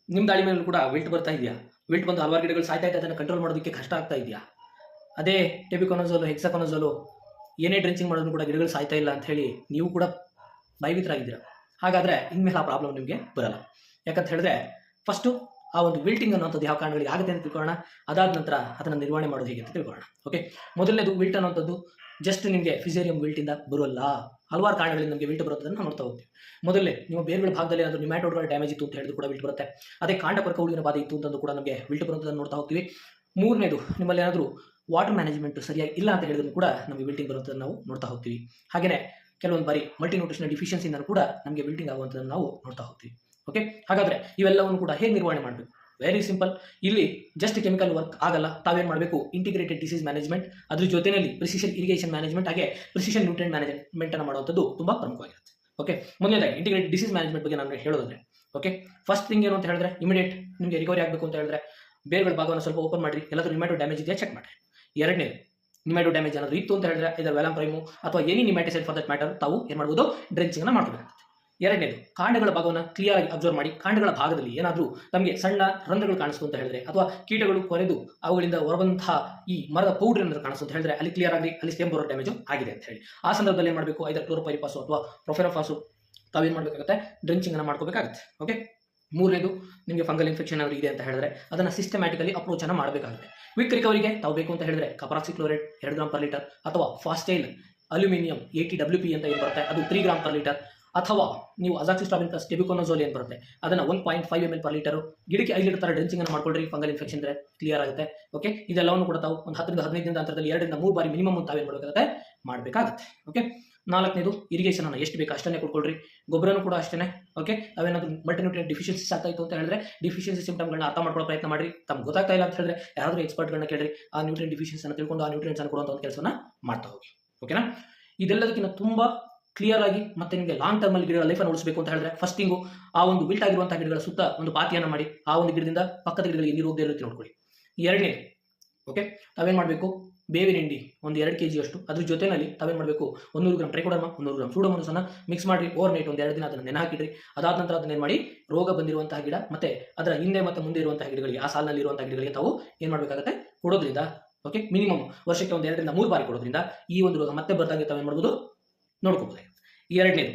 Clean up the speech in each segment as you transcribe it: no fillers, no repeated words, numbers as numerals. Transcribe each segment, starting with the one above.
ನಿಮ್ಮ ದಾಳಿ ಮೇಲೂ ಕೂಡ ವಿಲ್ಟ್ ಬರ್ತಾ ಇದೆಯಾ? ವಿಲ್ಟ್ ಬಂದು ಹಲವಾರು ಗಿಡಗಳು ಸಾಯ್ತಾ ಇದೆ, ಅದನ್ನು ಕಂಟ್ರೋಲ್ ಮಾಡೋದಕ್ಕೆ ಕಷ್ಟ ಆಗ್ತಾ ಇದೆಯಾ? ಅದೇ ಟೆಬಿಕೊನಜೋಲು, ಹೆಕ್ಸಾಕೊನಜೋಲು ಏನೇ ಡ್ರೆಂಚಿಂಗ್ ಮಾಡೋದು ಕೂಡ ಗಿಡಗಳು ಸಾಯ್ತಾ ಇಲ್ಲ ಅಂತ ಹೇಳಿ ನೀವು ಕೂಡ ಭಯಭೀತರಾಗಿದ್ದೀರಾ. ಹಾಗಾದರೆ ಇನ್ಮೇಲೆ ಆ ಪ್ರಾಬ್ಲಮ್ ನಿಮಗೆ ಬರಲ್ಲ. ಯಾಕಂತ ಹೇಳಿದ್ರೆ ಫಸ್ಟು ಆ ಒಂದು ವಿಲ್ಟಿಂಗ್ ಅನ್ನುವಂಥದ್ದು ಯಾವ ಕಾರಣಗಳಿಗೆ ಆಗುತ್ತೆ ಅಂತ ತಿಳ್ಕೊಳ್ಳೋಣ. ಅದಾದ ನಂತರ ಅದನ್ನು ನಿರ್ವಹಣೆ ಮಾಡೋದು ಹೇಗೆ ಅಂತ ತಿಳ್ಕೊಳ್ಳೋಣ. ಓಕೆ, ಮೊದಲನೇದು ವಿಲ್ಟ್ ಅನ್ನುವಂಥದ್ದು ಜಸ್ಟ್ ನಿಮಗೆ ಫಿಸೇರಿಯಂ ವಿಲ್ಟಿಂದ ಬರೋಲ್ಲ, ಹಲವಾರು ಕಾರಣಗಳಿಂದ ನಮಗೆ ವಿಲ್ಟ್ ಬರೋದನ್ನು ನೋಡ್ತಾ ಹೋಗ್ತೀವಿ. ಮೊದಲೇ ನಿಮ್ಮ ಬೇರುಗಳ ಭಾಗದಲ್ಲಿ ಏನಾದರೂ ನಿಮ್ಯಾಟೋಡ್ಗಳ ಡ್ಯಾಮೇಜ್ ಇತ್ತು ಅಂತ ಹೇಳಿದ್ರು ಕೂಡ ವಿಲ್ಟ್ ಬರುತ್ತೆ. ಅದೇ ಕಾಂಡ ಕೊರಕ ಹುಳುವಿನ ಬಾಧೆ ಇತ್ತು ಅಂತಂದು ಕೂಡ ನಮಗೆ ವಿಲ್ಟ್ ಬರುವಂಥದ್ದನ್ನು ನೋಡ್ತಾ ಹೋಗ್ತೀವಿ. ಮೂರನೇದು, ನಿಮ್ಮಲ್ಲಿ ಏನಾದರೂ ವಾಟರ್ ಮ್ಯಾನೇಜ್ಮೆಂಟ್ ಸರಿಯಾಗಿ ಇಲ್ಲ ಅಂತ ಹೇಳಿದ್ರು ಕೂಡ ನಮಗೆ ವಿಲ್ಟಿಂಗ್ ಬರುವಂಥದ್ದನ್ನು ನಾವು ನೋಡ್ತಾ ಹೋಗ್ತೀವಿ. ಹಾಗೆಯೇ ಕೆಲವೊಂದು ಬಾರಿ ಮಲ್ಟಿ ನ್ಯೂಟ್ರಿಷನಲ್ ಡಿಫಿಷಿಯನ್ಸಿಯಿಂದ ಕೂಡ ನಮಗೆ ವಿಲ್ಟಿಂಗ್ ಆಗುವಂಥದ್ದನ್ನು ನಾವು ನೋಡ್ತಾ ಹೋಗ್ತೀವಿ. ಓಕೆ, ಹಾಗಾದರೆ ಇವೆಲ್ಲವನ್ನು ಕೂಡ ಹೇಗೆ ನಿರ್ವಹಣೆ ಮಾಡಬೇಕು? Very simple. ಇಲ್ಲಿ ಜಸ್ಟ್ ಕೆಮಿಕಲ್ ವರ್ಕ್ ಆಗಲ್ಲ. ತಾವೇನು ಮಾಡಬೇಕು? ಇಂಟಿಗ್ರೇಟೆಡ್ ಡಿಸೀಸ್ ಮ್ಯಾನೇಜ್ಮೆಂಟ್, ಅದ್ರ ಜೊತೆಯಲ್ಲಿ ಪ್ರಿಸಿಷನ್ ಇರಿಗೇಷನ್ ಮ್ಯಾನೇಜ್ಮೆಂಟ್ ಹಾಗೆ ಪ್ರಿಸಿಷನ್ ನ್ಯೂಟ್ರಿಯೆಂಟ್ ಮ್ಯಾನೇಜ್ಮೆಂಟ್ ಅನ್ನು ಮಾಡುವಂಥದ್ದು ತುಂಬ ಪ್ರಮುಖವಾಗಿರುತ್ತೆ. ಓಕೆ, ಮೊದಲನೇದಾಗಿ ಇಂಟಿಗ್ರೇಟೆಡ್ ಡಿಸೀಸ್ ಮ್ಯಾನೇಜ್ಮೆಂಟ್ ಬಗ್ಗೆ ನಾನು ಹೇಳೋದಾದ್ರೆ, ಓಕೆ, ಫಸ್ಟ್ ಥಿಂಗ್ ಏನು ಅಂತ ಹೇಳಿದ್ರೆ, ಇಮಿಡಿಯೇಟ್ ನಿಮಗೆ ರಿಕವರಿ ಆಗಬೇಕು ಅಂತ ಹೇಳಿದ್ರೆ ಬೇರುಗಳ ಭಾಗವನ್ನು ಸ್ವಲ್ಪ ಓಪನ್ ಮಾಡಿ, ಎಲ್ಲಾದರೂ ನಿಮ್ಯಾಟೋ ಡ್ಯಾಮೇಜ್ ಇದೆಯಾ ಚೆಕ್ ಮಾಡಿ. ಎರಡನೇದು, ನಿಮ್ಯಾಟೋ ಡ್ಯಾಮೇಜ್ ಏನಾದರೂ ಇತ್ತು ಅಂತ ಹೇಳಿದ್ರೆ ಇದರ ವ್ಯಾಲಮ್ ಪ್ರೈಮು ಅಥವಾ ಎನಿ ನಿಮ್ಯಾಟಿಸೈಡ್ ಫಾರ್ ದಟ್ ಮ್ಯಾಟರ್ ತಾವು ಏನು ಮಾಡ್ಬೋದು? ಡ್ರೆಂಚಿಂಗ್ ಅನ್ನು ಮಾಡಬೇಕಾಗುತ್ತೆ. ಎರಡನೇದು, ಕಾಂಡಗಳ ಭಾಗವನ್ನು ಕ್ಲಿಯರ್ ಆಗಿ ಅಬ್ಸರ್ವ್ ಮಾಡಿ. ಕಾಂಡಗಳ ಭಾಗದಲ್ಲಿ ಏನಾದರೂ ನಮಗೆ ಸಣ್ಣ ರಂಧ್ರಗಳು ಕಾಣಿಸ್ತು ಅಂತ ಹೇಳಿದ್ರೆ ಅಥವಾ ಕೀಟಗಳು ಕೊರೆದು ಅವುಗಳಿಂದ ಹೊರಬಂತಹ ಈ ಮರದ ಪೌಡರ್ ಏನಾದರೂ ಕಾಣಿಸ್ತು ಅಂತ ಹೇಳಿದ್ರೆ ಅಲ್ಲಿ ಕ್ಲಿಯರ್ ಆಗಿ ಅಲ್ಲಿ ಸ್ಟೆಮ್ ಬರೋ ಡ್ಯಾಮೇಜ್ ಆಗಿದೆ ಅಂತ ಹೇಳಿ ಆ ಸಂದರ್ಭದಲ್ಲಿ ಏನು ಮಾಡಬೇಕು? ಐದರ್ ಕ್ಲೋರೋಪೈರಿಫಾಸು ಅಥವಾ ಪ್ರೊಫೆನೋಫಾಸು ತಾವೇನು ಮಾಡಬೇಕಾಗುತ್ತೆ? ಡ್ರೆಂಚಿಂಗ್ ಅನ್ನು ಮಾಡ್ಕೋಬೇಕಾಗುತ್ತೆ. ಓಕೆ, ಮೂರನೇದು, ನಿಮಗೆ ಫಂಗಲ್ ಇನ್ಫೆಕ್ಷನ್ ಏನಾದರೂ ಇದೆ ಅಂತ ಹೇಳಿದ್ರೆ ಅದನ್ನು ಸಿಸ್ಟಮ್ಯಾಟಿಕಲಿ ಅಪ್ರೋಚ್ ಅನ್ನು ಮಾಡಬೇಕಾಗುತ್ತೆ. ಕ್ವಿಕ್ ರಿಕವರಿಗೆ ತಾವು ಬೇಕು ಅಂತ ಹೇಳಿದ್ರೆ ಕಪರಾಕ್ಸಿಕ್ಲೋರೇಟ್ 2 ಗ್ರಾಮ್ ಪರ್ ಲೀಟರ್ ಅಥವಾ ಫಾಸ್ಟೈಲ್ ಅಲ್ಯೂಮಿನಿಯಂ 80 WP ಅಂತ ಏನು ಬರುತ್ತೆ ಅದು 3 ಗ್ರಾಮ್ ಪರ್ ಲೀಟರ್, ಅಥವಾ ನೀವು ಅಜಾಕ್ಸಿಸ್ಟ್ರಾಬಿನ್ ಪ್ಲಸ್ ಟೆಬಿಕೊನಜೋಲ್ ಏನು ಬರುತ್ತೆ ಅದನ್ನು 1.5 ml ಪರ್ ಲೀಟರ್ ಗಿಡಕ್ಕೆ 5 ಲೀಟರ್ ಥರ ಡ್ರೆಂಚಿಂಗ್ ಅನ್ನು ಮಾಡ್ಕೊಳ್ರಿ. ಫಂಗಲ್ ಇನ್ಫೆಕ್ಷನ್ ಇದ್ರೆ ಕ್ಲಿಯರ್ ಆಗುತ್ತೆ. ಓಕೆ, ಇದೆಲ್ಲವನ್ನು ಕೂಡ ತಾವು ಒಂದು 10ರಿಂದ 15 ದಿನದ ಅಂತರದಲ್ಲಿ 2ರಿಂದ 3 ಬಾರಿ ಮಿನಿಮಮ್ ತಾವೇನು ಮಾಡಬೇಕಾಗುತ್ತೆ? ಮಾಡಬೇಕಾಗುತ್ತೆ. ಓಕೆ, ನಾಲ್ಕನೇದು, ಇರಿಗೇಷನ್ ಅನ್ನು ಎಷ್ಟು ಬೇಕು ಅಷ್ಟನ್ನೇ ಕೊಡ್ಕೊಳ್ರಿ. ಗೊಬ್ಬರನೂ ಕೂಡ ಅಷ್ಟೇ. ಓಕೆ, ನಾವೇನಾದರೂ ಮಲ್ಟಿನ್ಯೂಟ್ರಿಯೆಂಟ್ ಡಿಫಿಷಿಯನ್ಸಿಸ್ ಆಗ್ತಾ ಇತ್ತು ಅಂತ ಹೇಳಿದ್ರೆ ಡಿಫಿಷಿಯನ್ಸಿ ಸಿಂಪ್ಟಮ್ಗಳನ್ನ ಅರ್ಥ ಮಾಡ್ಕೊಳ್ಳೋ ಪ್ರಯತ್ನ ಮಾಡಿ. ತಮ್ಗೆ ಗೊತ್ತಾಗ್ತಾ ಇಲ್ಲ ಅಂತ ಹೇಳಿದ್ರೆ ಯಾರಾದರೂ ಎಕ್ಸ್ಪರ್ಟ್ಗಳನ್ನ ಕೇಳಿ ಆ ನ್ಯೂಟ್ರಿಯೆಂಟ್ ಡಿಫಿಷಿಯನ್ಸಿ ಅನ್ನು ತಿಳ್ಕೊಂಡು ಆ ನ್ಯೂಟ್ರಿಯೆಂಟ್ಸ್ ಅನ್ನು ಕೊಡುವಂಥ ಒಂದು ಕೆಲಸವನ್ನು ಮಾಡ್ತಾ ಹೋಗಿ. ಓಕೆನಾ? ಇದೆಲ್ಲದಕ್ಕಿಂತ ತುಂಬ ಕ್ಲಿಯರ್ ಆಗಿ ಮತ್ತೆ ನಿಮಗೆ ಲಾಂಗ್ ಟರ್ಮಲ್ಲಿ ಗಿಡಗಳ ಲೈಫನ್ನು ಉಳಿಸಬೇಕು ಅಂತ ಹೇಳಿದ್ರೆ ಫಸ್ಟಿಂಗು ಆ ಒಂದು ಬಿಲ್ಟ್ ಆಗಿರುವಂತಹ ಗಿಡಗಳ ಸುತ್ತ ಒಂದು ಪಾತಿಯನ್ನು ಮಾಡಿ ಆ ಒಂದು ಗಿಡದಿಂದ ಪಕ್ಕದ ಗಿಡಗಳಿಗೆ ನೀರು ಹೋಗದೇ ಇರುತ್ತೆ ನೋಡ್ಕೊಳ್ಳಿ. ಎರಡನೇ, ಓಕೆ, ತಾವೇನು ಮಾಡಬೇಕು? ಬೇವಿನ ಹಿಂಡಿ ಒಂದು 2 kg ಅಷ್ಟು, ಅದ್ರ ಜೊತೆಯಲ್ಲಿ ತಾವೇನು ಮಾಡಬೇಕು? 100 ಗ್ರಾಮ್ ಟ್ರೈಕೋಡರ್ಮಾ 100 ಗ್ರಾಮ್ ಸೂಡೋಮೋನಾಸನ್ನು ಮಿಕ್ಸ್ ಮಾಡಿ ಓವರ್ ನೈಟ್ ಒಂದು 2 ದಿನ ಅದನ್ನು ನೆನೆ ಹಾಕಿಡ್ರಿ. ಅದಾದ ನಂತರ ಅದನ್ನೇನು ಮಾಡಿ ರೋಗ ಬಂದಿರುವಂತಹ ಗಿಡ ಮತ್ತೆ ಅದರ ಹಿಂದೆ ಮತ್ತು ಮುಂದೆ ಇರುವಂತಹ ಗಿಡಗಳಿಗೆ ಆ ಸಾಲಿನಲ್ಲಿ ಇರುವಂತಹ ಗಿಡಗಳಿಗೆ ತಾವು ಏನು ಮಾಡಬೇಕಾಗುತ್ತೆ? ಕೊಡೋದ್ರಿಂದ, ಓಕೆ, ಮಿನಿಮಮ್ ವರ್ಷಕ್ಕೆ ಒಂದು 2ರಿಂದ 3 ಬಾರಿ ಕೊಡೋದ್ರಿಂದ ಈ ಒಂದು ರೋಗ ಮತ್ತೆ ಬರ್ದಂಗೆ ತಾವೇನು ಮಾಡ್ಬೋದು? ನೋಡ್ಕೋಬಹುದು. ಎರಡನೇದು,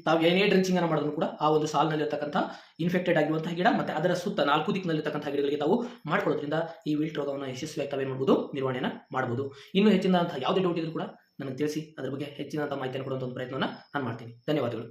ತಾವು ಏನೇ ಡ್ರೆಂಚಿಂಗ್ ಅನ್ನು ಮಾಡೋದು ಕೂಡ ಆ ಒಂದು ಸಾಲಿನಲ್ಲಿರ್ತಕ್ಕಂಥ ಇನ್ಫೆಕ್ಟೆಡ್ ಆಗಿರುವಂತಹ ಗಿಡ ಮತ್ತೆ ಅದರ ಸುತ್ತ 4 ದಿಕ್ಕಿನಲ್ಲಿರ್ತಕ್ಕಂಥ ಗಿಡಗಳಿಗೆ ತಾವು ಮಾಡ್ಕೊಳ್ಳೋದ್ರಿಂದ ಈ ವಿಲ್ಟ್ ರೋಗವನ್ನು ಯಶಸ್ವಿಯಾಗಿ ತಾವೇನು ಮಾಡ್ಬೋದು? ನಿರ್ವಹಣೆಯನ್ನು ಮಾಡ್ಬೋದು. ಇನ್ನೂ ಹೆಚ್ಚಿನಂತಹ ಯಾವುದೇ ಡೌಟ್ ಇದ್ರೂ ಕೂಡ ನನಗೆ ತಿಳಿಸಿ, ಅದರ ಬಗ್ಗೆ ಹೆಚ್ಚಿನಂತಹ ಮಾಹಿತಿಯನ್ನು ಕೊಡುವಂಥ ಒಂದು ಪ್ರಯತ್ನವನ್ನು ನಾನು ಮಾಡ್ತೀನಿ. ಧನ್ಯವಾದಗಳು.